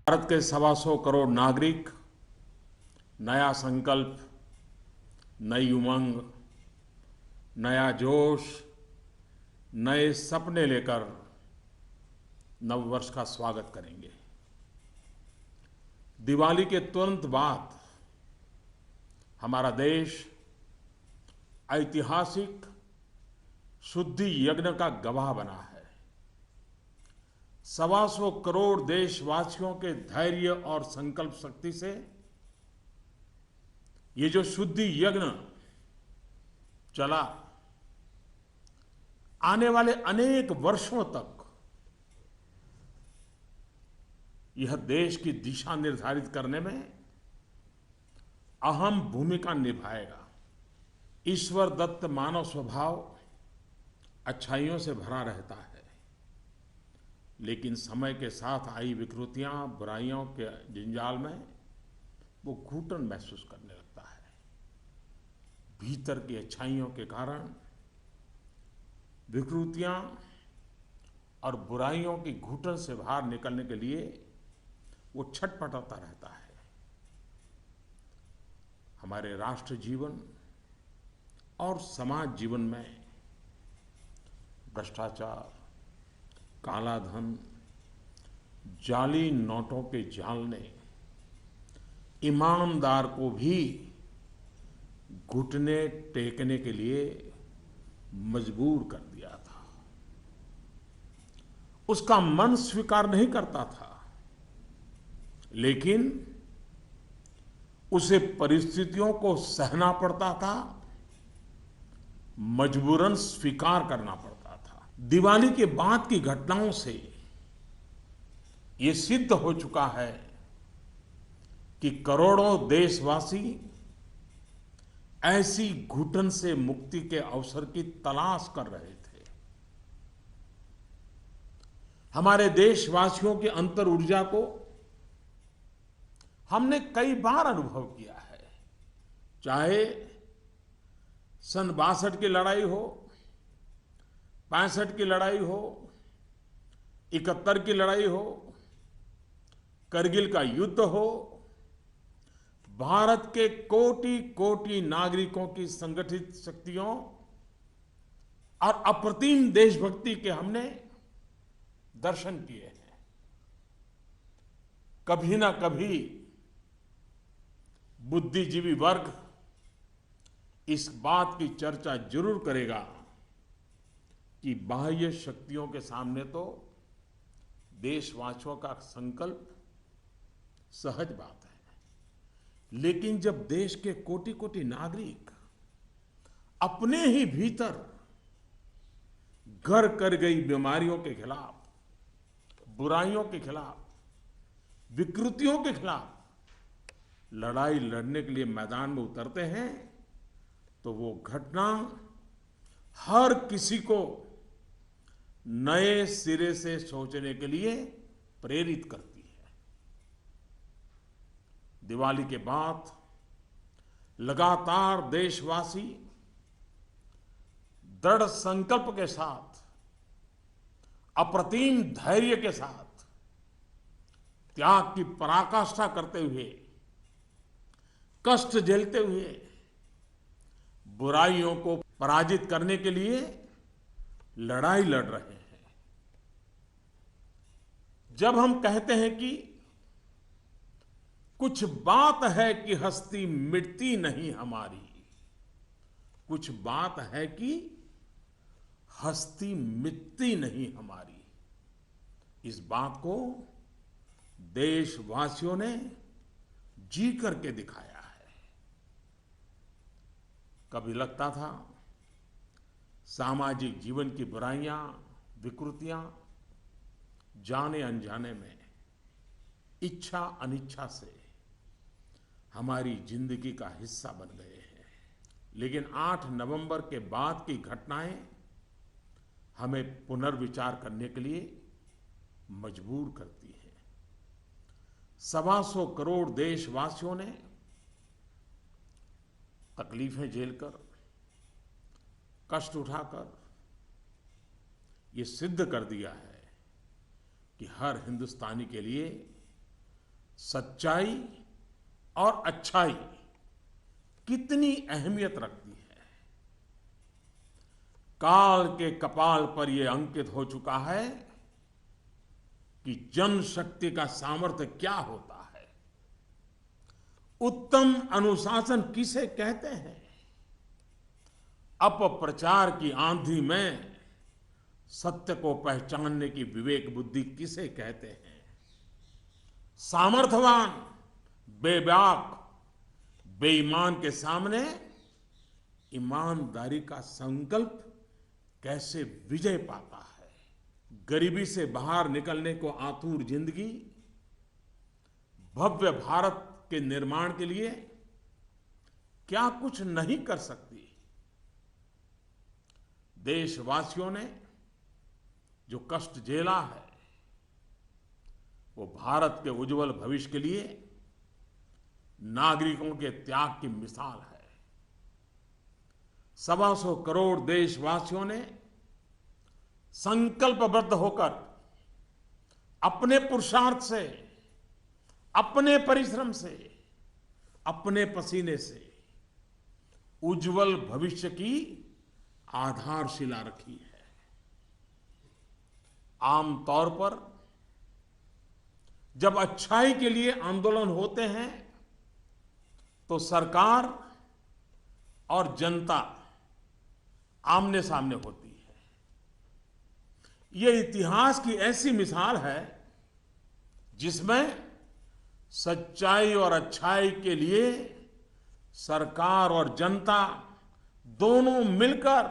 भारत के 125 करोड़ नागरिक नया संकल्प, नई उमंग, नया जोश, नए सपने लेकर नववर्ष का स्वागत करेंगे। दिवाली के तुरंत बाद हमारा देश ऐतिहासिक शुद्धि यज्ञ का गवाह बना है। 125 करोड़ देशवासियों के धैर्य और संकल्प शक्ति से ये जो शुद्धि यज्ञ चला, आने वाले अनेक वर्षों तक यह देश की दिशा निर्धारित करने में अहम भूमिका निभाएगा। ईश्वर दत्त मानव स्वभाव अच्छाइयों से भरा रहता है, लेकिन समय के साथ आई विकृतियां, बुराइयों के जंजाल में वो घुटन महसूस करने लगता है। भीतर की अच्छाइयों के कारण विकृतियां और बुराइयों की घुटन से बाहर निकलने के लिए वो छटपटाता रहता है। हमारे राष्ट्र जीवन और समाज जीवन में भ्रष्टाचार, काला धन, जाली नोटों के जाल ने ईमानदार को भी घुटने टेकने के लिए मजबूर कर दिया था। उसका मन स्वीकार नहीं करता था, लेकिन उसे परिस्थितियों को सहना पड़ता था, मजबूरन स्वीकार करना पड़ता था। दिवाली के बाद की घटनाओं से ये सिद्ध हो चुका है कि करोड़ों देशवासी ऐसी घुटन से मुक्ति के अवसर की तलाश कर रहे थे। हमारे देशवासियों की अंतर ऊर्जा को हमने कई बार अनुभव किया है। चाहे सन 62 की लड़ाई हो, 65 की लड़ाई हो, 71 की लड़ाई हो, करगिल का युद्ध हो, भारत के कोटि कोटि नागरिकों की संगठित शक्तियों और अप्रतिम देशभक्ति के हमने दर्शन किए हैं। कभी ना कभी बुद्धिजीवी वर्ग इस बात की चर्चा जरूर करेगा कि बाह्य शक्तियों के सामने तो देशवासियों का संकल्प सहज बात है, लेकिन जब देश के कोटि कोटि नागरिक अपने ही भीतर घर कर गई बीमारियों के खिलाफ, बुराइयों के खिलाफ, विकृतियों के खिलाफ लड़ाई लड़ने के लिए मैदान में उतरते हैं, तो वो घटना हर किसी को नए सिरे से सोचने के लिए प्रेरित करती है। दिवाली के बाद लगातार देशवासी दृढ़ संकल्प के साथ, अप्रतिम धैर्य के साथ, त्याग की पराकाष्ठा करते हुए, कष्ट झेलते हुए बुराइयों को पराजित करने के लिए लड़ाई लड़ रहे हैं। जब हम कहते हैं कि कुछ बात है कि हस्ती मिटती नहीं हमारी, कुछ बात है कि हस्ती मिटती नहीं हमारी, इस बात को देशवासियों ने जी करके दिखाया है। कभी लगता था सामाजिक जीवन की बुराइयां, विकृतियां जाने अनजाने में, इच्छा अनिच्छा से हमारी जिंदगी का हिस्सा बन गए हैं। लेकिन 8 नवंबर के बाद की घटनाएं हमें पुनर्विचार करने के लिए मजबूर करती हैं। 125 करोड़ देशवासियों ने तकलीफें झेलकर, कष्ट उठाकर ये सिद्ध कर दिया है कि हर हिंदुस्तानी के लिए सच्चाई और अच्छाई कितनी अहमियत रखती है। काल के कपाल पर यह अंकित हो चुका है कि जनशक्ति का सामर्थ्य क्या होता है, उत्तम अनुशासन किसे कहते हैं, अपप्रचार की आंधी में सत्य को पहचानने की विवेक बुद्धि किसे कहते हैं, सामर्थ्यवान बेबाक बेईमान के सामने ईमानदारी का संकल्प कैसे विजय पाता है, गरीबी से बाहर निकलने को आतुर जिंदगी भव्य भारत के निर्माण के लिए क्या कुछ नहीं कर सकती। देशवासियों ने जो कष्ट झेला है वो भारत के उज्जवल भविष्य के लिए नागरिकों के त्याग की मिसाल है। 125 करोड़ देशवासियों ने संकल्पबद्ध होकर अपने पुरुषार्थ से, अपने परिश्रम से, अपने पसीने से उज्जवल भविष्य की आधारशिला रखी है। आमतौर पर जब अच्छाई के लिए आंदोलन होते हैं तो सरकार और जनता आमने सामने होती है। यह इतिहास की ऐसी मिसाल है जिसमें सच्चाई और अच्छाई के लिए सरकार और जनता दोनों मिलकर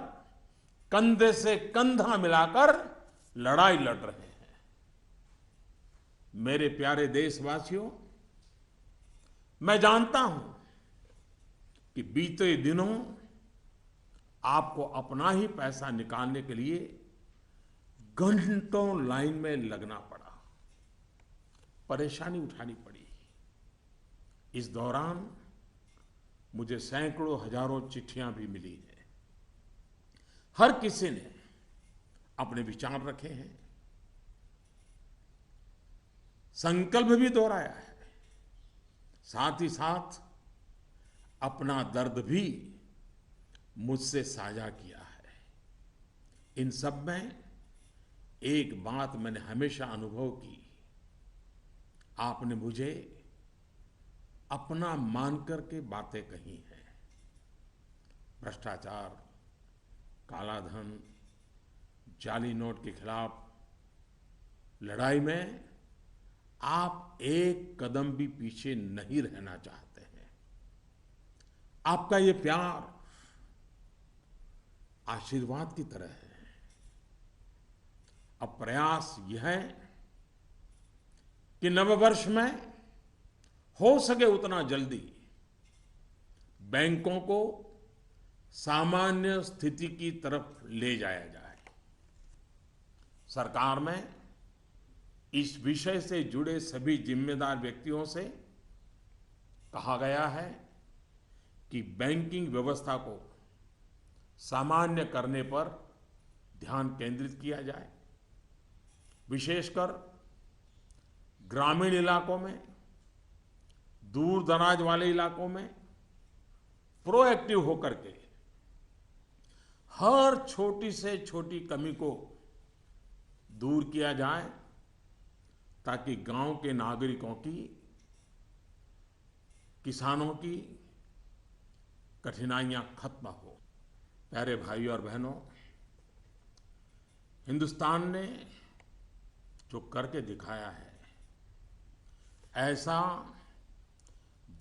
कंधे से कंधा मिलाकर लड़ाई लड़ रहे हैं। मेरे प्यारे देशवासियों, मैं जानता हूं कि बीते दिनों आपको अपना ही पैसा निकालने के लिए घंटों लाइन में लगना पड़ा, परेशानी उठानी पड़ी। इस दौरान मुझे सैकड़ों हजारों चिट्ठियां भी मिली हैं। हर किसी ने अपने विचार रखे हैं, संकल्प भी दोहराया है, साथ ही साथ अपना दर्द भी मुझसे साझा किया है। इन सब में एक बात मैंने हमेशा अनुभव की, आपने मुझे अपना मानकर के बातें कही हैं। भ्रष्टाचार, काला धन, जाली नोट के खिलाफ लड़ाई में आप एक कदम भी पीछे नहीं रहना चाहते हैं। आपका ये प्यार आशीर्वाद की तरह है। अब प्रयास यह है कि नववर्ष में हो सके उतना जल्दी बैंकों को सामान्य स्थिति की तरफ ले जाया जाए। सरकार में इस विषय से जुड़े सभी जिम्मेदार व्यक्तियों से कहा गया है कि बैंकिंग व्यवस्था को सामान्य करने पर ध्यान केंद्रित किया जाए। विशेषकर ग्रामीण इलाकों में, दूर दराज वाले इलाकों में प्रोएक्टिव होकर के हर छोटी से छोटी कमी को दूर किया जाए ताकि गांव के नागरिकों की, किसानों की कठिनाइयां खत्म हो। प्यारे भाइयों और बहनों, हिंदुस्तान ने जो करके दिखाया है ऐसा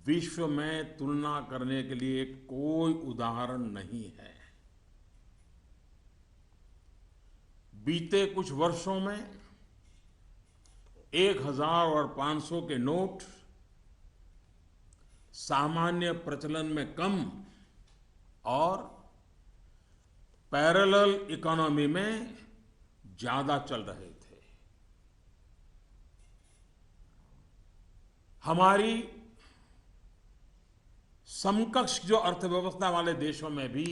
विश्व में तुलना करने के लिए कोई उदाहरण नहीं है। बीते कुछ वर्षों में 1000 और 500 के नोट सामान्य प्रचलन में कम और पैरेलल इकोनॉमी में ज्यादा चल रहे थे। हमारी समकक्ष जो अर्थव्यवस्था वाले देशों में भी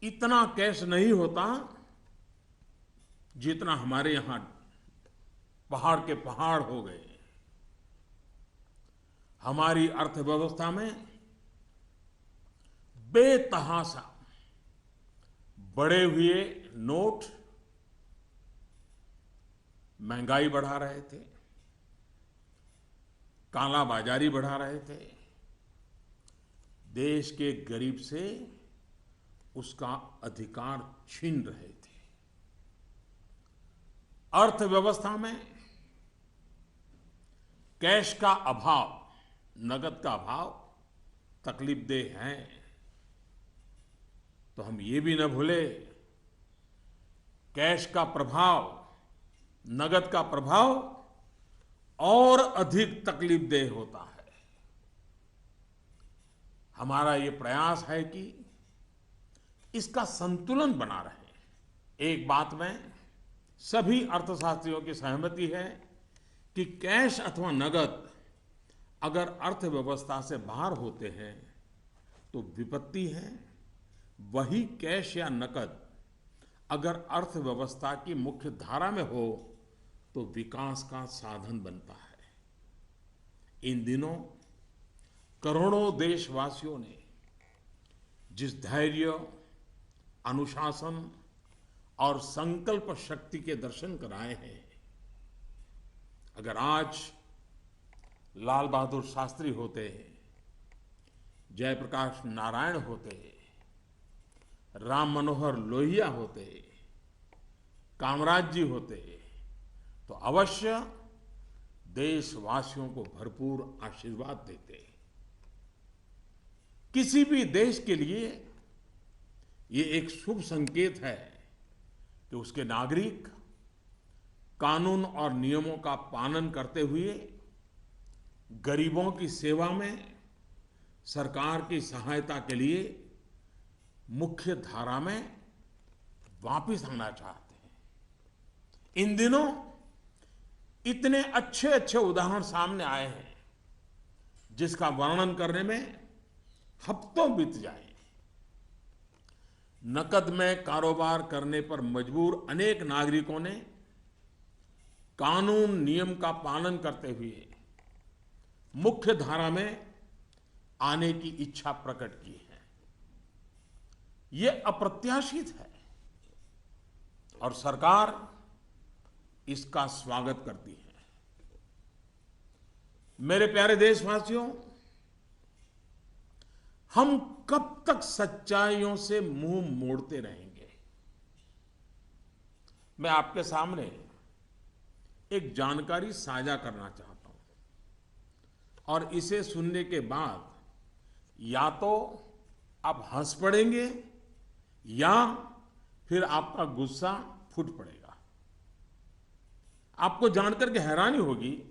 इतना कैश नहीं होता जितना हमारे यहां पहाड़ के पहाड़ हो गए। हमारी अर्थव्यवस्था में बेतहाशा बढ़े हुए नोट महंगाई बढ़ा रहे थे, काला बाजारी बढ़ा रहे थे, देश के गरीब से उसका अधिकार छीन रहे थे। अर्थव्यवस्था में कैश का अभाव, नगद का अभाव तकलीफदेह है। तो हम ये भी न भूले, कैश का प्रभाव, नगद का प्रभाव और अधिक तकलीफदेह होता है। हमारा ये प्रयास है कि इसका संतुलन बना रहे। एक बात में सभी अर्थशास्त्रियों की सहमति है कि कैश अथवा नगद अगर अर्थव्यवस्था से बाहर होते हैं तो विपत्ति है। वही कैश या नकद अगर अर्थव्यवस्था की मुख्य धारा में हो तो विकास का साधन बनता है। इन दिनों करोड़ों देशवासियों ने जिस धैर्य, अनुशासन और संकल्प शक्ति के दर्शन कराए हैं, अगर आज लाल बहादुर शास्त्री होते, जयप्रकाश नारायण होते, राम मनोहर लोहिया होते, कामराज जी होते, तो अवश्य देशवासियों को भरपूर आशीर्वाद देते। किसी भी देश के लिए ये एक शुभ संकेत है कि उसके नागरिक कानून और नियमों का पालन करते हुए गरीबों की सेवा में सरकार की सहायता के लिए मुख्य धारा में वापस आना चाहते हैं। इन दिनों इतने अच्छे अच्छे उदाहरण सामने आए हैं जिसका वर्णन करने में हफ्तों बीत जाए। नकद में कारोबार करने पर मजबूर अनेक नागरिकों ने कानून नियम का पालन करते हुए मुख्य धारा में आने की इच्छा प्रकट की है। यह अप्रत्याशित है और सरकार इसका स्वागत करती है। मेरे प्यारे देशवासियों, हम कब तक सच्चाइयों से मुंह मोड़ते रहेंगे? मैं आपके सामने एक जानकारी साझा करना चाहता हूं और इसे सुनने के बाद या तो आप हंस पड़ेंगे या फिर आपका गुस्सा फूट पड़ेगा। आपको जानकर के हैरानी होगी,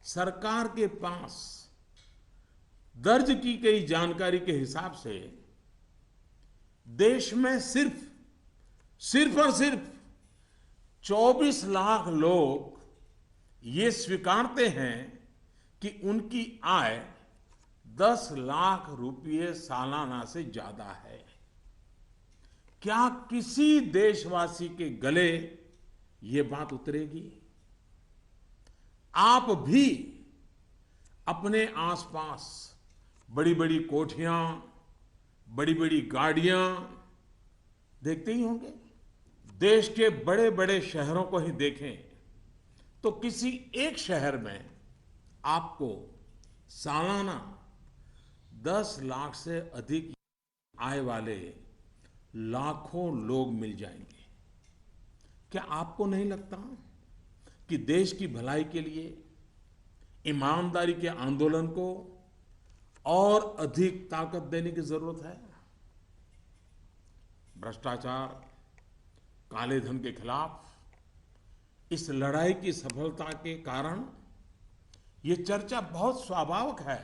सरकार के पास दर्ज की गई जानकारी के हिसाब से देश में सिर्फ और सिर्फ 24 लाख लोग ये स्वीकारते हैं कि उनकी आय 10 लाख रुपये सालाना से ज्यादा है। क्या किसी देशवासी के गले ये बात उतरेगी? आप भी अपने आसपास बड़ी बड़ी कोठियां, बड़ी बड़ी गाड़ियां देखते ही होंगे। देश के बड़े बड़े शहरों को ही देखें तो किसी एक शहर में आपको सालाना 10 लाख से अधिक आय वाले लाखों लोग मिल जाएंगे। क्या आपको नहीं लगता कि देश की भलाई के लिए ईमानदारी के आंदोलन को और अधिक ताकत देने की जरूरत है? भ्रष्टाचार, काले धन के खिलाफ इस लड़ाई की सफलता के कारण ये चर्चा बहुत स्वाभाविक है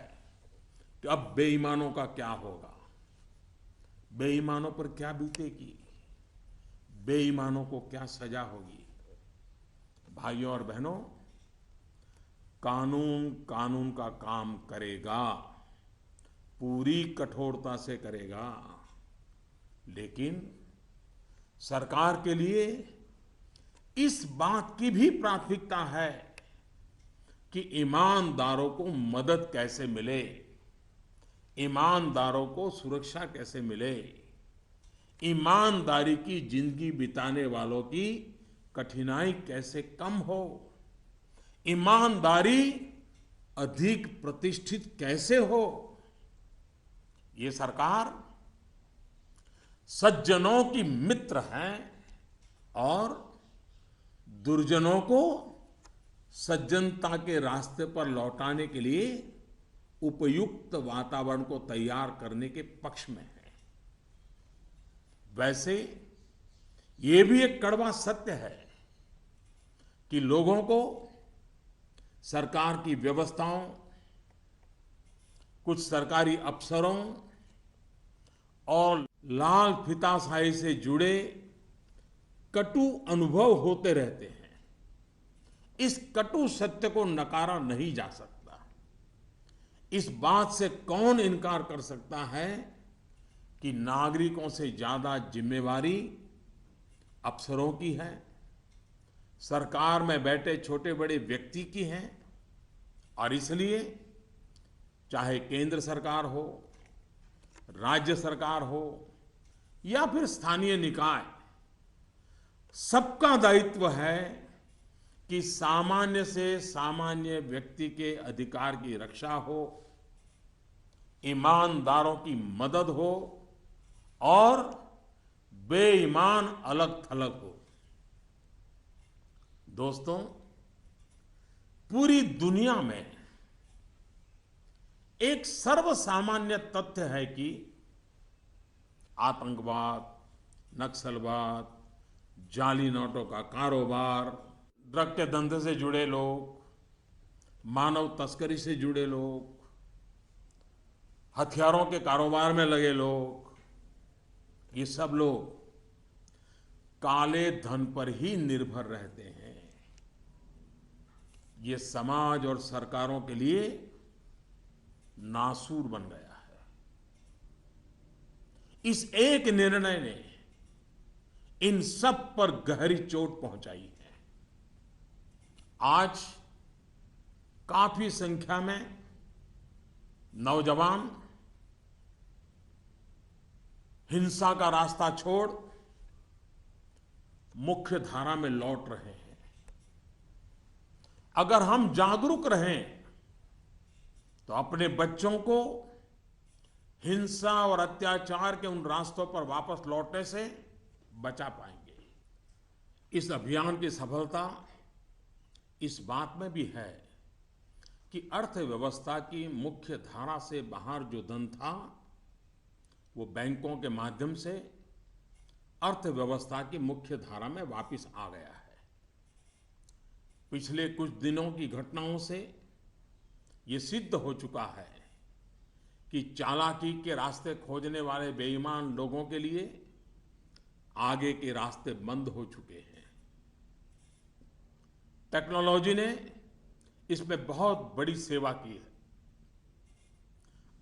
कि अब बेईमानों का क्या होगा, बेईमानों पर क्या बीतेगी, बेईमानों को क्या सजा होगी। भाइयों और बहनों, कानून कानून का काम करेगा, पूरी कठोरता से करेगा, लेकिन सरकार के लिए इस बात की भी प्राथमिकता है कि ईमानदारों को मदद कैसे मिले, ईमानदारों को सुरक्षा कैसे मिले, ईमानदारी की जिंदगी बिताने वालों की कठिनाई कैसे कम हो, ईमानदारी अधिक प्रतिष्ठित कैसे हो। ये सरकार सज्जनों की मित्र है और दुर्जनों को सज्जनता के रास्ते पर लौटाने के लिए उपयुक्त वातावरण को तैयार करने के पक्ष में है। वैसे ये भी एक कड़वा सत्य है कि लोगों को सरकार की व्यवस्थाओं, कुछ सरकारी अफसरों और लाल फीताशाही से जुड़े कटु अनुभव होते रहते हैं। इस कटु सत्य को नकारा नहीं जा सकता। इस बात से कौन इनकार कर सकता है कि नागरिकों से ज्यादा जिम्मेवारी अफसरों की है, सरकार में बैठे छोटे बड़े व्यक्ति की है। और इसलिए चाहे केंद्र सरकार हो, राज्य सरकार हो या फिर स्थानीय निकाय, सबका दायित्व है कि सामान्य से सामान्य व्यक्ति के अधिकार की रक्षा हो, ईमानदारों की मदद हो और बेईमान अलग थलग हो। दोस्तों, पूरी दुनिया में एक सर्वसामान्य तथ्य है कि आतंकवाद, नक्सलवाद, जाली नोटों का कारोबार, ड्रग के धंधे से जुड़े लोग, मानव तस्करी से जुड़े लोग, हथियारों के कारोबार में लगे लोग, ये सब लोग काले धन पर ही निर्भर रहते हैं। ये समाज और सरकारों के लिए नासूर बन गया है। इस एक निर्णय ने इन सब पर गहरी चोट पहुंचाई है। आज काफी संख्या में नौजवान हिंसा का रास्ता छोड़ मुख्य धारा में लौट रहे हैं। अगर हम जागरूक रहें तो अपने बच्चों को हिंसा और अत्याचार के उन रास्तों पर वापस लौटने से बचा पाएंगे। इस अभियान की सफलता इस बात में भी है कि अर्थव्यवस्था की मुख्य धारा से बाहर जो धन था वो बैंकों के माध्यम से अर्थव्यवस्था की मुख्य धारा में वापस आ गया है। पिछले कुछ दिनों की घटनाओं से ये सिद्ध हो चुका है कि चालाकी के रास्ते खोजने वाले बेईमान लोगों के लिए आगे के रास्ते बंद हो चुके हैं। टेक्नोलॉजी ने इसमें बहुत बड़ी सेवा की है।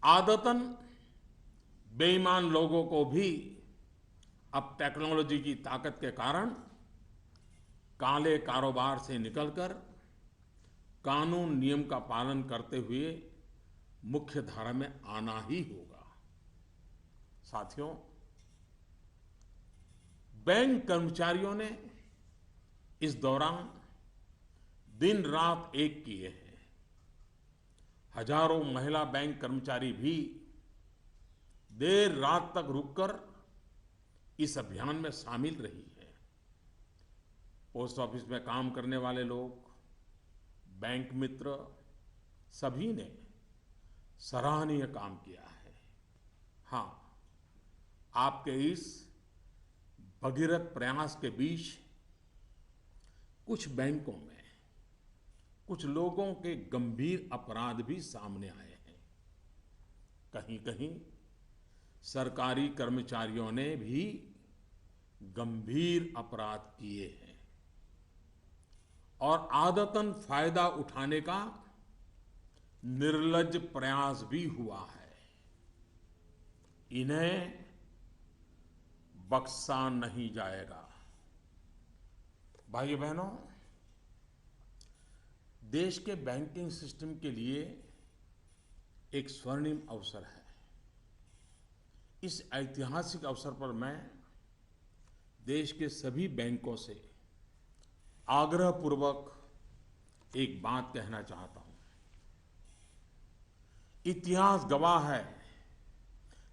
आदतन बेईमान लोगों को भी अब टेक्नोलॉजी की ताकत के कारण काले कारोबार से निकलकर कानून नियम का पालन करते हुए मुख्य धारा में आना ही होगा। साथियों, बैंक कर्मचारियों ने इस दौरान दिन रात एक किए हैं। हजारों महिला बैंक कर्मचारी भी देर रात तक रुककर इस अभियान में शामिल रही है। पोस्ट ऑफिस में काम करने वाले लोग, बैंक मित्र, सभी ने सराहनीय काम किया है। हाँ, आपके इस भगीरथ प्रयास के बीच कुछ बैंकों में कुछ लोगों के गंभीर अपराध भी सामने आए हैं। कहीं-कहीं सरकारी कर्मचारियों ने भी गंभीर अपराध किए हैं और आदतन फायदा उठाने का निर्लज्ज प्रयास भी हुआ है। इन्हें बख्शा नहीं जाएगा। भाइयों बहनों, देश के बैंकिंग सिस्टम के लिए एक स्वर्णिम अवसर है। इस ऐतिहासिक अवसर पर मैं देश के सभी बैंकों से आग्रहपूर्वक एक बात कहना चाहता हूं। इतिहास गवाह है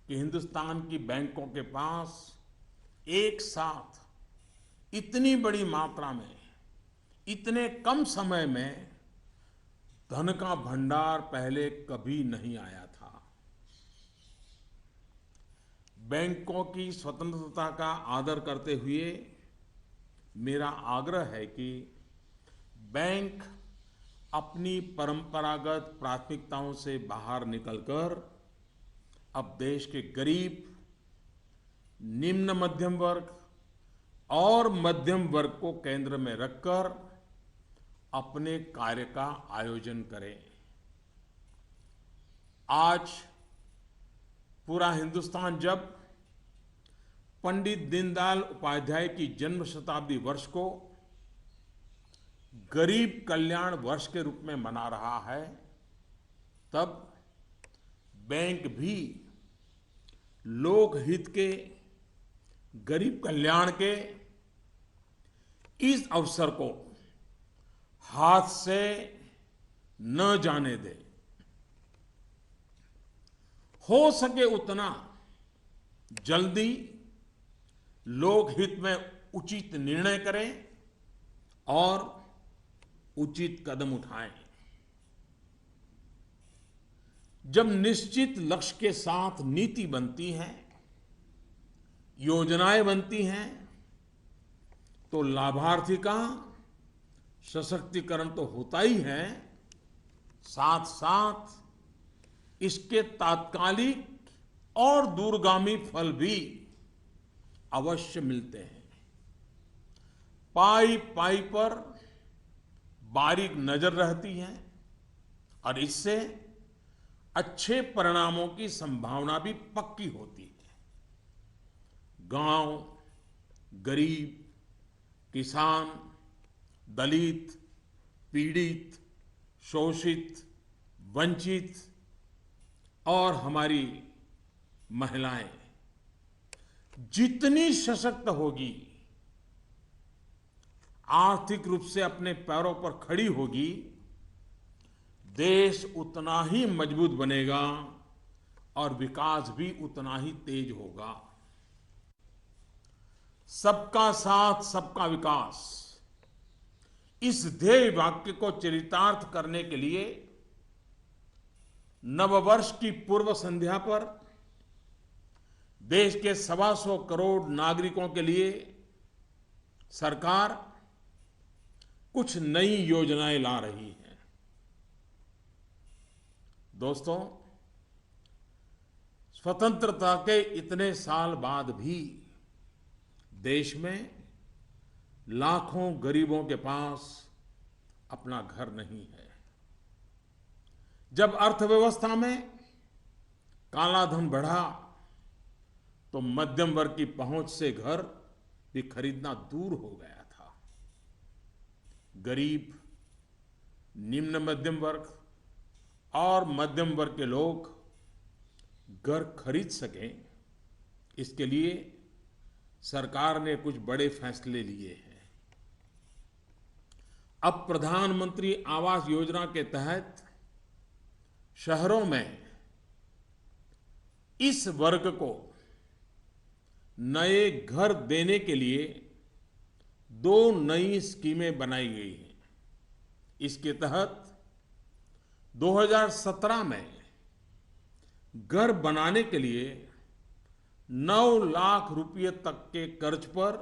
कि हिंदुस्तान की बैंकों के पास एक साथ इतनी बड़ी मात्रा में, इतने कम समय में धन का भंडार पहले कभी नहीं आया था। बैंकों की स्वतंत्रता का आदर करते हुए मेरा आग्रह है कि बैंक अपनी परंपरागत प्राथमिकताओं से बाहर निकलकर अब देश के गरीब, निम्न मध्यम वर्ग और मध्यम वर्ग को केंद्र में रखकर अपने कार्य का आयोजन करें। आज पूरा हिंदुस्तान जब पंडित दीनदयाल उपाध्याय की जन्म शताब्दी वर्ष को गरीब कल्याण वर्ष के रूप में मना रहा है, तब बैंक भी लोकहित के, गरीब कल्याण के इस अवसर को हाथ से न जाने दे। हो सके उतना जल्दी लोकहित में उचित निर्णय करें और उचित कदम उठाएं। जब निश्चित लक्ष्य के साथ नीति बनती है, योजनाएं बनती हैं, तो लाभार्थी का सशक्तिकरण तो होता ही है, साथ साथ इसके तात्कालिक और दूरगामी फल भी अवश्य मिलते हैं। पाई पाई पर बारीक नजर रहती है और इससे अच्छे परिणामों की संभावना भी पक्की होती है। गांव, गरीब, किसान, दलित, पीड़ित, शोषित, वंचित और हमारी महिलाएं जितनी सशक्त होगी, आर्थिक रूप से अपने पैरों पर खड़ी होगी, देश उतना ही मजबूत बनेगा और विकास भी उतना ही तेज होगा। सबका साथ, सबका विकास, इस ध्येय वाक्य को चरितार्थ करने के लिए नववर्ष की पूर्व संध्या पर देश के 125 करोड़ नागरिकों के लिए सरकार कुछ नई योजनाएं ला रही है। दोस्तों, स्वतंत्रता के इतने साल बाद भी देश में लाखों गरीबों के पास अपना घर नहीं है। जब अर्थव्यवस्था में काला धन बढ़ा तो मध्यम वर्ग की पहुंच से घर भी खरीदना दूर हो गया था। गरीब, निम्न मध्यम वर्ग और मध्यम वर्ग के लोग घर खरीद सकें, इसके लिए सरकार ने कुछ बड़े फैसले लिए हैं। अब प्रधानमंत्री आवास योजना के तहत शहरों में इस वर्ग को नए घर देने के लिए 2 नई स्कीमें बनाई गई हैं। इसके तहत 2017 में घर बनाने के लिए 9 लाख रुपए तक के कर्ज पर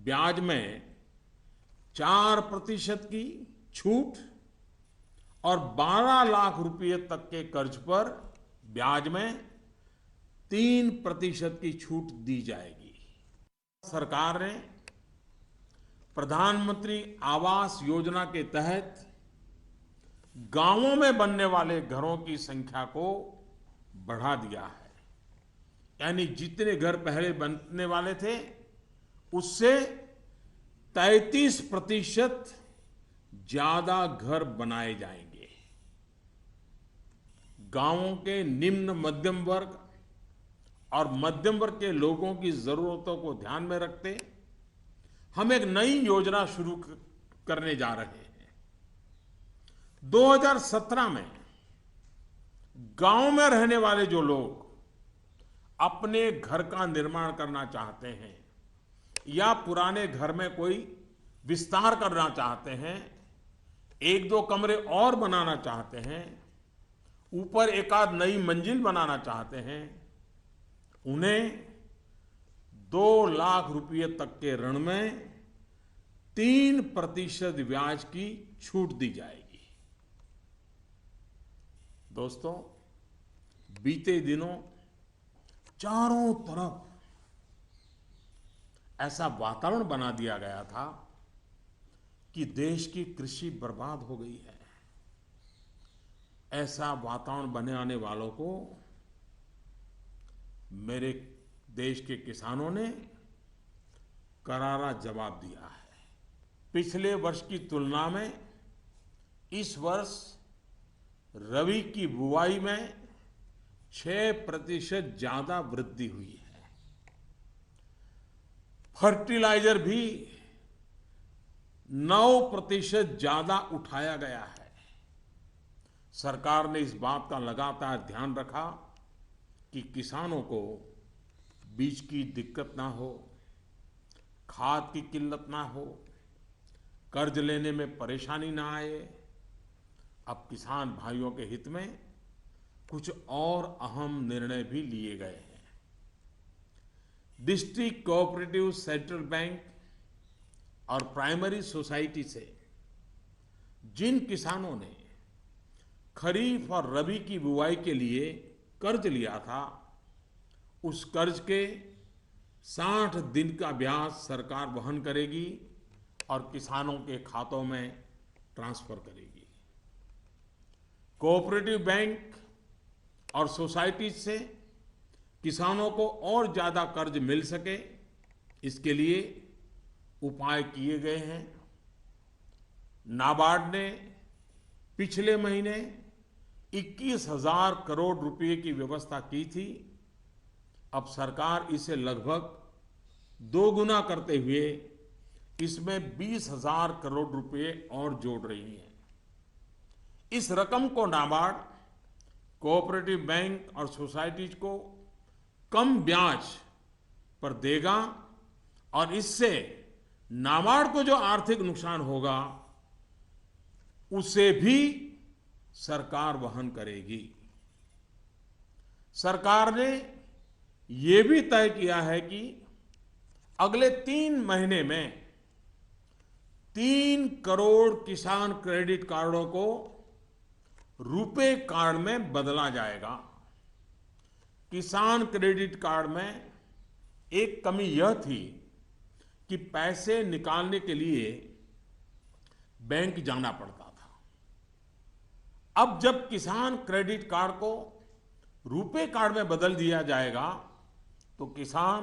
ब्याज में 4% की छूट और 12 लाख रुपए तक के कर्ज पर ब्याज में 3% की छूट दी जाएगी। सरकार ने प्रधानमंत्री आवास योजना के तहत गांवों में बनने वाले घरों की संख्या को बढ़ा दिया है। यानी जितने घर पहले बनने वाले थे उससे 33% ज्यादा घर बनाए जाएंगे। गांवों के निम्न मध्यम वर्ग और मध्यम वर्ग के लोगों की जरूरतों को ध्यान में रखते हम एक नई योजना शुरू करने जा रहे हैं। 2017 में गांव में रहने वाले जो लोग अपने घर का निर्माण करना चाहते हैं या पुराने घर में कोई विस्तार करना चाहते हैं, एक दो कमरे और बनाना चाहते हैं, ऊपर एक आध नई मंजिल बनाना चाहते हैं, उन्हें 2 लाख रुपए तक के ऋण में 3% ब्याज की छूट दी जाएगी। दोस्तों, बीते दिनों चारों तरफ ऐसा वातावरण बना दिया गया था कि देश की कृषि बर्बाद हो गई है। ऐसा वातावरण बनाने वालों को मेरे देश के किसानों ने करारा जवाब दिया है। पिछले वर्ष की तुलना में इस वर्ष रबी की बुआई में 6% ज्यादा वृद्धि हुई है। फर्टिलाइजर भी 9% ज्यादा उठाया गया है। सरकार ने इस बात का लगातार ध्यान रखा कि किसानों को बीज की दिक्कत ना हो, खाद की किल्लत ना हो, कर्ज लेने में परेशानी ना आए। अब किसान भाइयों के हित में कुछ और अहम निर्णय भी लिए गए हैं। डिस्ट्रिक्ट कोऑपरेटिव सेंट्रल बैंक और प्राइमरी सोसाइटी से जिन किसानों ने खरीफ और रबी की बुआई के लिए कर्ज लिया था, उस कर्ज के 60 दिन का ब्याज सरकार वहन करेगी और किसानों के खातों में ट्रांसफर करेगी। कोऑपरेटिव बैंक और सोसाइटी से किसानों को और ज्यादा कर्ज मिल सके, इसके लिए उपाय किए गए हैं। नाबार्ड ने पिछले महीने 21,000 करोड़ रुपए की व्यवस्था की थी। अब सरकार इसे लगभग 2 गुना करते हुए इसमें 20,000 करोड़ रुपए और जोड़ रही है। इस रकम को नाबार्ड कोऑपरेटिव बैंक और सोसाइटीज को कम ब्याज पर देगा और इससे नाबार्ड को जो आर्थिक नुकसान होगा उसे भी सरकार वहन करेगी। सरकार ने यह भी तय किया है कि अगले 3 महीने में 3 करोड़ किसान क्रेडिट कार्डों को रुपे कार्ड में बदला जाएगा। किसान क्रेडिट कार्ड में एक कमी यह थी कि पैसे निकालने के लिए बैंक जाना पड़ता था। अब जब किसान क्रेडिट कार्ड को रुपे कार्ड में बदल दिया जाएगा तो किसान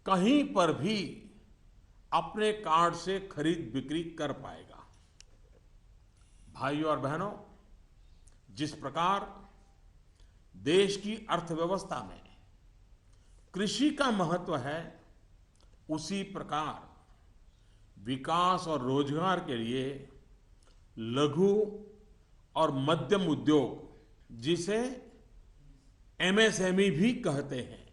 कहीं पर भी अपने कार्ड से खरीद बिक्री कर पाएगा। भाइयों और बहनों, जिस प्रकार देश की अर्थव्यवस्था में कृषि का महत्व है, उसी प्रकार विकास और रोजगार के लिए लघु और मध्यम उद्योग, जिसे एमएसएमई भी कहते हैं,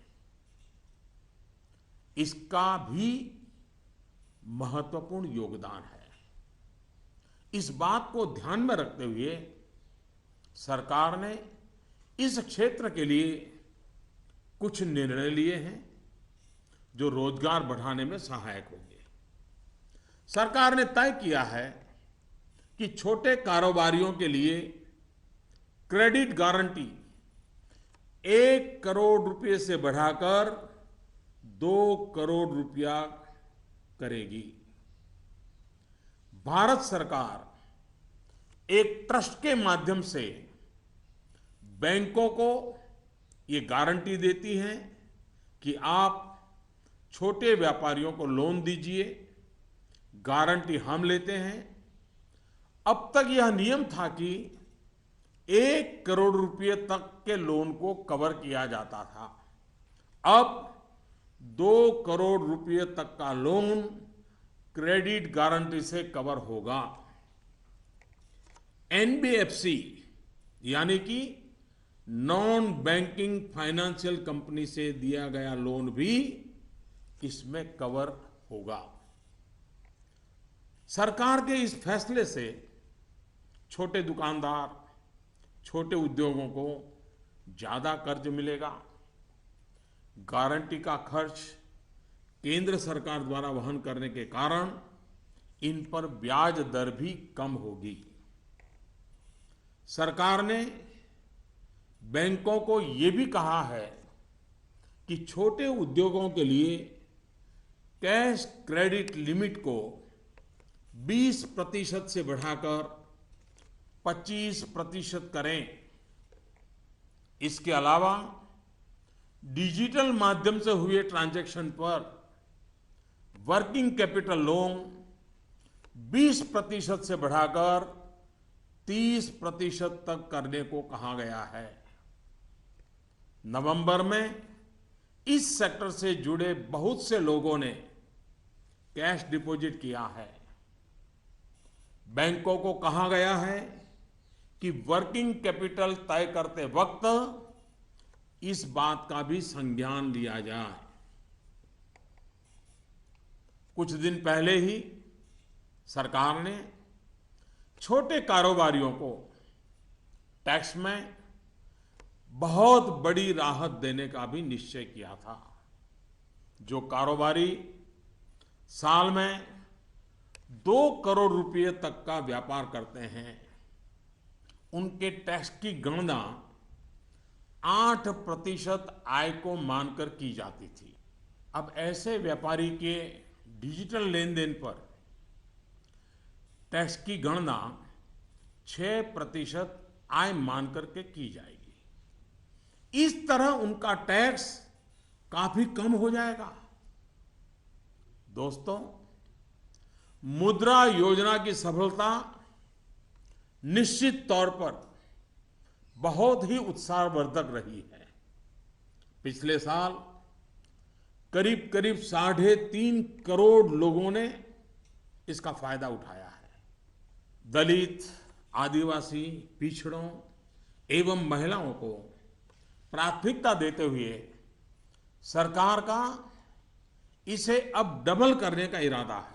इसका भी महत्वपूर्ण योगदान है। इस बात को ध्यान में रखते हुए सरकार ने इस क्षेत्र के लिए कुछ निर्णय लिए हैं जो रोजगार बढ़ाने में सहायक होंगे। सरकार ने तय किया है कि छोटे कारोबारियों के लिए क्रेडिट गारंटी 1 करोड़ रुपए से बढ़ाकर 2 करोड़ रुपया करेगी। भारत सरकार एक ट्रस्ट के माध्यम से बैंकों को ये गारंटी देती है कि आप छोटे व्यापारियों को लोन दीजिए, गारंटी हम लेते हैं, अब तक यह नियम था कि 1 करोड़ रुपए तक के लोन को कवर किया जाता था। अब 2 करोड़ रुपए तक का लोन क्रेडिट गारंटी से कवर होगा। एनबीएफसी यानी कि नॉन बैंकिंग फाइनेंशियल कंपनी से दिया गया लोन भी इसमें कवर होगा। सरकार के इस फैसले से छोटे दुकानदार, छोटे उद्योगों को ज्यादा कर्ज मिलेगा। गारंटी का खर्च केंद्र सरकार द्वारा वहन करने के कारण इन पर ब्याज दर भी कम होगी। सरकार ने बैंकों को ये भी कहा है कि छोटे उद्योगों के लिए कैश क्रेडिट लिमिट को 20% से बढ़ाकर 25% करें। इसके अलावा डिजिटल माध्यम से हुए ट्रांजैक्शन पर वर्किंग कैपिटल लोन 20% से बढ़ाकर 30% तक करने को कहा गया है। नवंबर में इस सेक्टर से जुड़े बहुत से लोगों ने कैश डिपॉजिट किया है। बैंकों को कहा गया है कि वर्किंग कैपिटल तय करते वक्त इस बात का भी संज्ञान लिया जाए। कुछ दिन पहले ही सरकार ने छोटे कारोबारियों को टैक्स में बहुत बड़ी राहत देने का भी निश्चय किया था। जो कारोबारी साल में 2 करोड़ रुपए तक का व्यापार करते हैं, उनके टैक्स की गणना 8% आय को मानकर की जाती थी। अब ऐसे व्यापारी के डिजिटल लेन देन पर टैक्स की गणना 6% आय मानकर के की जाएगी। इस तरह उनका टैक्स काफी कम हो जाएगा। दोस्तों, मुद्रा योजना की सफलता निश्चित तौर पर बहुत ही उत्साहवर्धक रही है। पिछले साल करीब करीब 3.5 करोड़ लोगों ने इसका फायदा उठाया है। दलित, आदिवासी, पिछड़ों एवं महिलाओं को प्राथमिकता देते हुए सरकार का इसे अब डबल करने का इरादा है।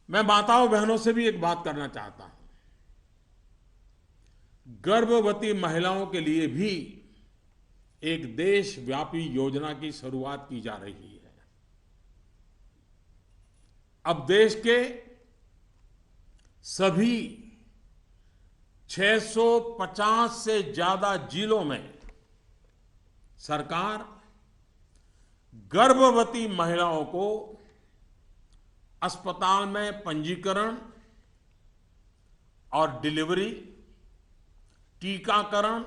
मैं माताओं बहनों से भी एक बात करना चाहता हूं। गर्भवती महिलाओं के लिए भी एक देशव्यापी योजना की शुरुआत की जा रही है। अब देश के सभी 650 से ज्यादा जिलों में सरकार गर्भवती महिलाओं को अस्पताल में पंजीकरण और डिलीवरी, टीकाकरण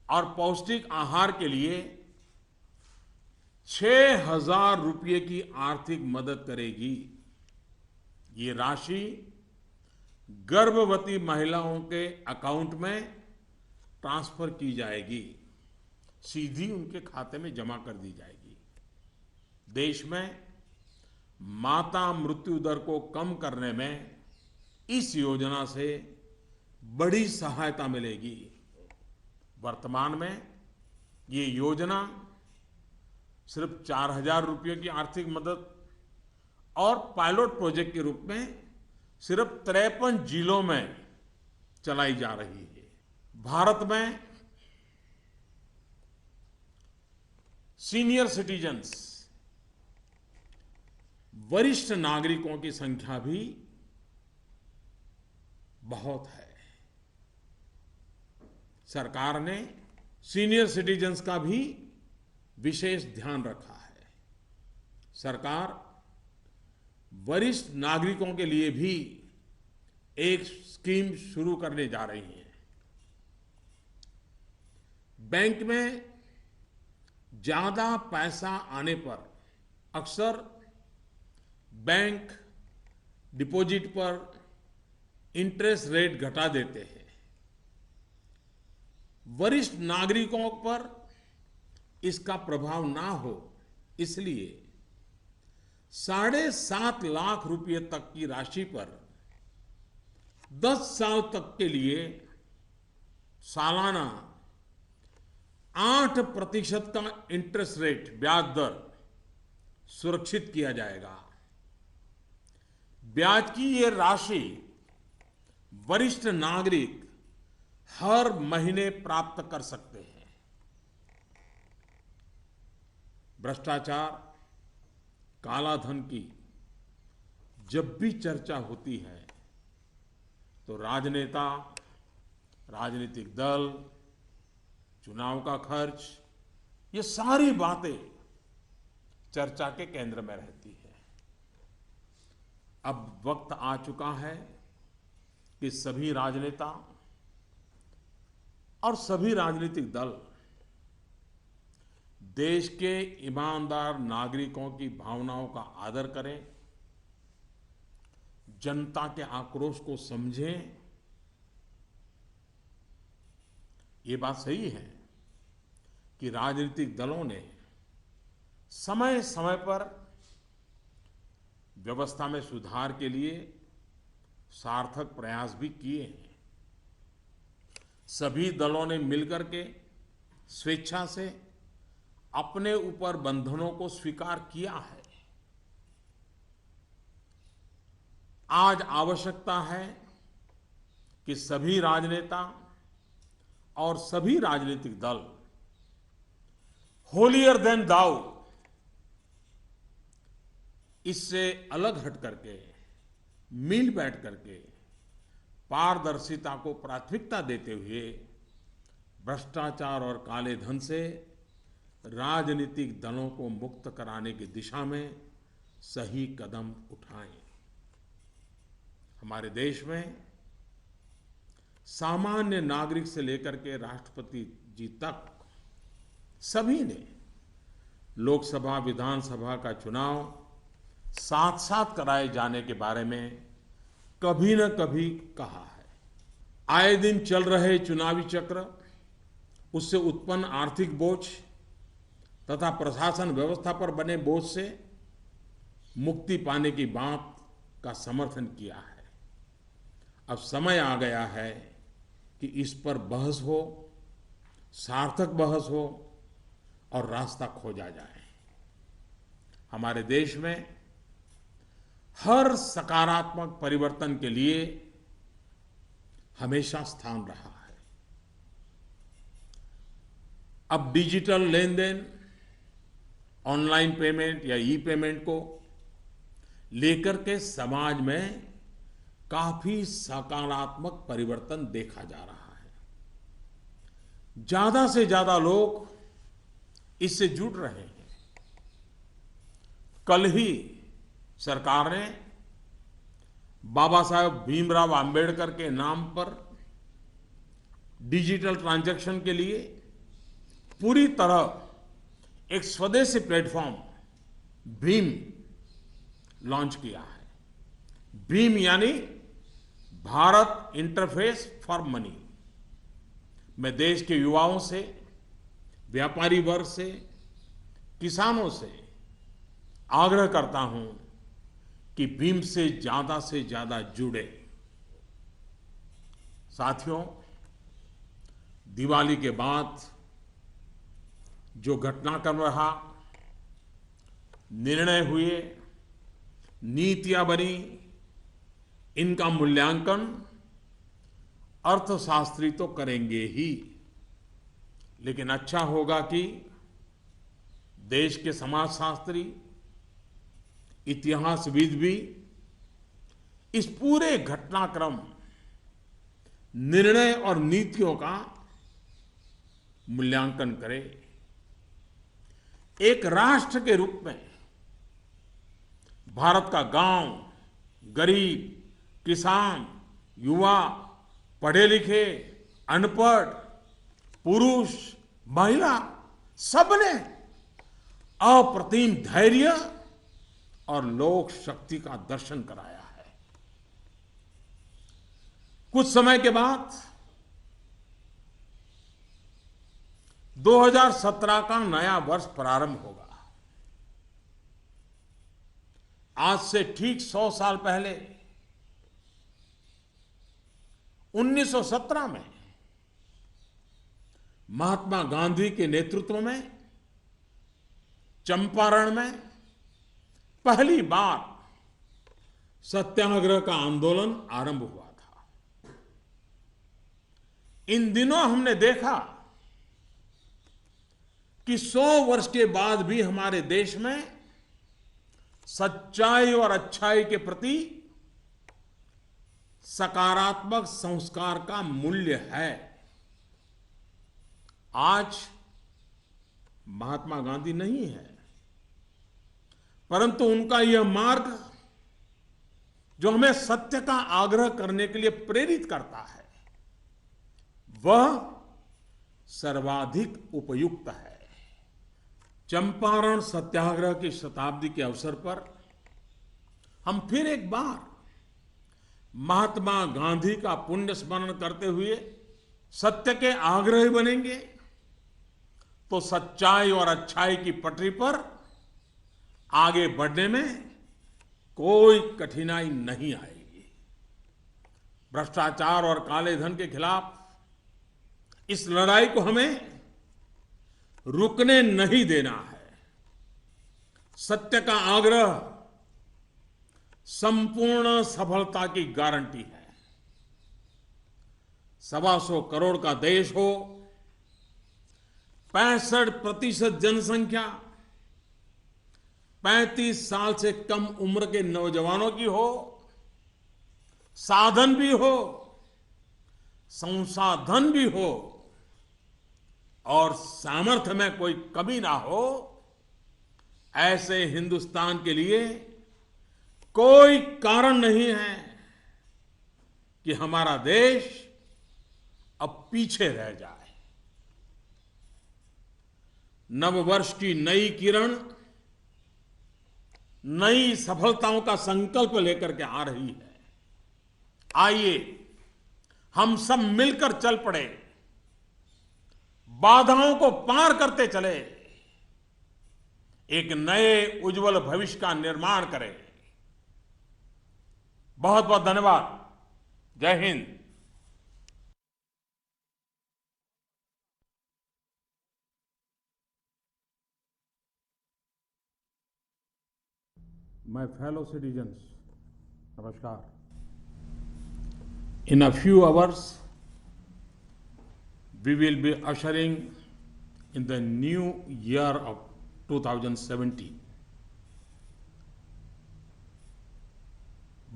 और पौष्टिक आहार के लिए 6,000 रुपये की आर्थिक मदद करेगी। ये राशि गर्भवती महिलाओं के अकाउंट में ट्रांसफर की जाएगी, सीधी उनके खाते में जमा कर दी जाएगी। देश में माता मृत्यु दर को कम करने में इस योजना से बड़ी सहायता मिलेगी। वर्तमान में ये योजना सिर्फ 4,000 रुपये की आर्थिक मदद और पायलट प्रोजेक्ट के रूप में सिर्फ 53 जिलों में चलाई जा रही है। भारत में सीनियर सिटीजन्स, वरिष्ठ नागरिकों की संख्या भी बहुत है। सरकार ने सीनियर सिटीजन्स का भी विशेष ध्यान रखा है। सरकार वरिष्ठ नागरिकों के लिए भी एक स्कीम शुरू करने जा रही है। बैंक में ज्यादा पैसा आने पर अक्सर बैंक डिपॉजिट पर इंटरेस्ट रेट घटा देते हैं। वरिष्ठ नागरिकों पर इसका प्रभाव ना हो इसलिए 7.5 लाख रुपए तक की राशि पर 10 साल तक के लिए सालाना 8% का इंटरेस्ट रेट ब्याज दर सुरक्षित किया जाएगा। ब्याज की ये राशि वरिष्ठ नागरिक हर महीने प्राप्त कर सकते हैं। भ्रष्टाचार, काला धन की जब भी चर्चा होती है तो राजनेता, राजनीतिक दल, चुनाव का खर्च, ये सारी बातें चर्चा के केंद्र में रहती है। अब वक्त आ चुका है कि सभी राजनेता और सभी राजनीतिक दल देश के ईमानदार नागरिकों की भावनाओं का आदर करें, जनता के आक्रोश को समझें। ये बात सही है कि राजनीतिक दलों ने समय समय पर व्यवस्था में सुधार के लिए सार्थक प्रयास भी किए हैं। सभी दलों ने मिलकर के स्वेच्छा से अपने ऊपर बंधनों को स्वीकार किया है। आज आवश्यकता है कि सभी राजनेता और सभी राजनीतिक दल होलियर देन दाऊ इससे अलग हट करके मिल बैठ करके पारदर्शिता को प्राथमिकता देते हुए भ्रष्टाचार और काले धन से राजनीतिक दलों को मुक्त कराने की दिशा में सही कदम उठाएं। हमारे देश में सामान्य नागरिक से लेकर के राष्ट्रपति जी तक सभी ने लोकसभा, विधानसभा का चुनाव साथ साथ कराए जाने के बारे में कभी न कभी कहा है। आए दिन चल रहे चुनावी चक्र, उससे उत्पन्न आर्थिक बोझ तथा प्रशासन व्यवस्था पर बने बोझ से मुक्ति पाने की बात का समर्थन किया है। अब समय आ गया है कि इस पर बहस हो, सार्थक बहस हो और रास्ता खोजा जाए। हमारे देश में हर सकारात्मक परिवर्तन के लिए हमेशा स्थान रहा है। अब डिजिटल लेन देन, ऑनलाइन पेमेंट या ई पेमेंट को लेकर के समाज में काफी सकारात्मक परिवर्तन देखा जा रहा है। ज्यादा से ज्यादा लोग इससे जुड़ रहे हैं। कल ही सरकार ने बाबा साहेब भीमराव अंबेडकर के नाम पर डिजिटल ट्रांजैक्शन के लिए पूरी तरह एक स्वदेशी प्लेटफॉर्म भीम लॉन्च किया है। भीम यानी भारत इंटरफेस फॉर मनी। मैं देश के युवाओं से, व्यापारी वर्ग से, किसानों से आग्रह करता हूं कि भीम से ज्यादा जुड़े। साथियों, दिवाली के बाद जो घटनाक्रम रहा, निर्णय हुए, नीतियां बनी, इनका मूल्यांकन अर्थशास्त्री तो करेंगे ही, लेकिन अच्छा होगा कि देश के समाजशास्त्री, इतिहासविद भी इस पूरे घटनाक्रम, निर्णय और नीतियों का मूल्यांकन करें। एक राष्ट्र के रूप में भारत का गांव, गरीब, किसान, युवा, पढ़े लिखे, अनपढ़, पुरुष, महिला, सबने अप्रतिम धैर्य और लोक शक्ति का दर्शन कराया है। कुछ समय के बाद 2017 का नया वर्ष प्रारंभ होगा। आज से ठीक 100 साल पहले 1917 में महात्मा गांधी के नेतृत्व में चंपारण में पहली बार सत्याग्रह का आंदोलन आरंभ हुआ था। इन दिनों हमने देखा कि 100 वर्ष के बाद भी हमारे देश में सच्चाई और अच्छाई के प्रति सकारात्मक संस्कार का मूल्य है। आज महात्मा गांधी नहीं है, परंतु उनका यह मार्ग जो हमें सत्य का आग्रह करने के लिए प्रेरित करता है, वह सर्वाधिक उपयुक्त है। चंपारण सत्याग्रह की शताब्दी के अवसर पर हम फिर एक बार महात्मा गांधी का पुण्य स्मरण करते हुए सत्य के आग्रही बनेंगे तो सच्चाई और अच्छाई की पटरी पर आगे बढ़ने में कोई कठिनाई नहीं आएगी। भ्रष्टाचार और काले धन के खिलाफ इस लड़ाई को हमें रुकने नहीं देना है। सत्य का आग्रह संपूर्ण सफलता की गारंटी है। 125 करोड़ का देश हो, 65% जनसंख्या 35 साल से कम उम्र के नौजवानों की हो, साधन भी हो, संसाधन भी हो और सामर्थ्य में कोई कमी ना हो, ऐसे हिंदुस्तान के लिए कोई कारण नहीं है कि हमारा देश अब पीछे रह जाए। नववर्ष की नई किरण नई सफलताओं का संकल्प लेकर के आ रही है। आइए हम सब मिलकर चल पड़े, बाधाओं को पार करते चले, एक नए उज्जवल भविष्य का निर्माण करें। बहुत बहुत धन्यवाद। जय Hind. My fellow citizens, Namaskar. In a few hours, we will be ushering in the new year of 2017.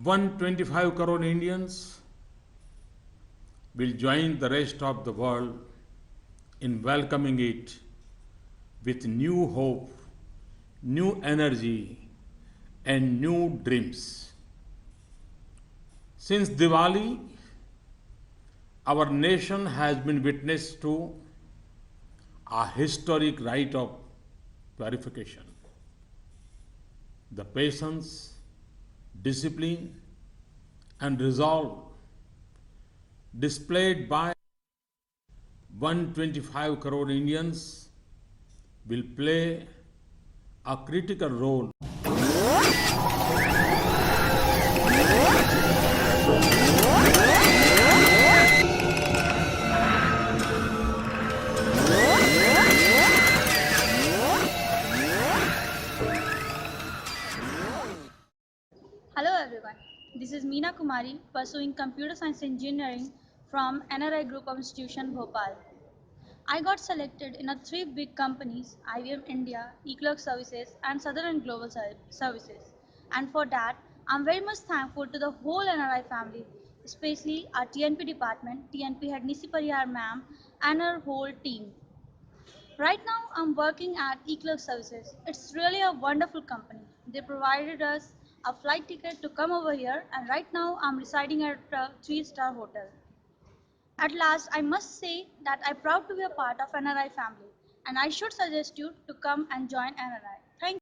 125 crore Indians will join the rest of the world in welcoming it with new hope, new energy, and new dreams. Since Diwali, our nation has been witness to a historic rite of purification. The patience, discipline, and resolve displayed by 125 crore Indians will play a critical role Hello everyone, this is Meena Kumari pursuing Computer Science Engineering from NRI Group of Institution Bhopal. I got selected in 3 big companies, IBM India, eClerx Services and Southern Global Services. And for that, I'm very much thankful to the whole NRI family, especially our TNP department, TNP head Nisi Parihar ma'am and our whole team. Right now, I'm working at eClerx Services. It's really a wonderful company. They provided us a flight ticket to come over here, and right now, I'm residing at a 3-star hotel. At last, I must say that I'm proud to be a part of NRI family, and I should suggest you to come and join NRI. Thank you.